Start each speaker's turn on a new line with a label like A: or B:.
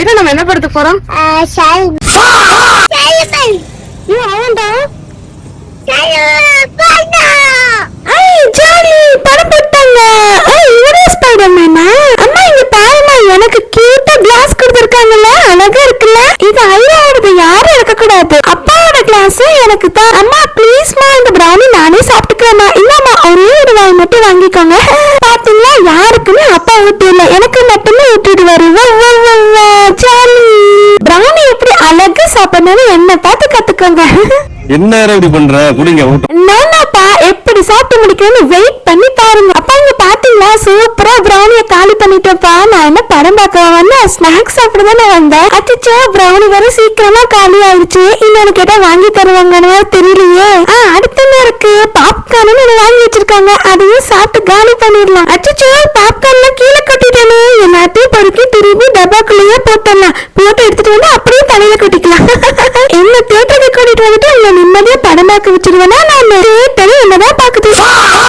A: ஐயா நம்ம என்ன படுத்து போறோம்? அவன்டா எனக்கு கியூட்டா கிளாஸ் கொடுத்திருக்காங்கல்ல, அழகா இருக்குல்ல. இது ஐயாவோடது, யாரும் இருக்க கூடாது. அப்பாவோட கிளாஸ் எனக்கு தான். அம்மா ப்ளீஸ்மா, இந்த பிரவுனி நானே சாப்பிட்டுக்கிறேம்மா. இல்லம்மா, ஒரே ஒரு வாய் மட்டும் வாங்கிக்கோங்க. பாத்தீங்களா, யாருக்குமே அப்பா ஊட்டல, எனக்கு மட்டுமே ஊட்டிடுவாரு. ஜாலி. பிரவுனி எப்படி அழகா சாப்பிடணும்னு என்ன பார்த்து கத்துக்கோங்க.
B: என்ன இப்படி பண்ற? குடிங்க.
A: நானாப்பா எப்படி சாப்பிட்டு முடிக்கிறேன்னு வெயிட் பண்ணி பாருங்க. அப்பா இங்க பாத்தீங்களா, சூப்பரா பிரவுனிய காலி பண்ணிட்டப்பா. நான் என்ன படம் பார்க்க வந்து ஸ்நாக்ஸ் சாப்பிட தானே வந்தேன். அச்சோ, பிரவுனி வர சீக்கிரமா காலி ஆயிடுச்சு. இன்னொன்னு கேட்டா வாங்கி தருவாங்கன்னு தெரியலையே. அடுத்து என்ன இருக்கு? பாப்கார்ன் வாங்கி வச்சிருக்காங்க, அதையும் சாப்பிட்டு காலி பண்ணிடலாம். அச்சோ, பாப்கார்ன்லாம் கீழே கொட்டிட்டேனே. எல்லாத்தையும் பொறுக்கி திரும்பி டப்பாக்குள்ளேயே போட்டலாம். போட்டு எடுத்துட்டு வந்து அப்படியே தலையில கொட்டிக்கலாம். என்ன தேட்டருக்கு கூட்டிட்டு வந்துட்டு உங்களை நிம்மதியா படம் பார்க்க வச்சிருவேன்னா, நான் என்னதான் பாக்குது.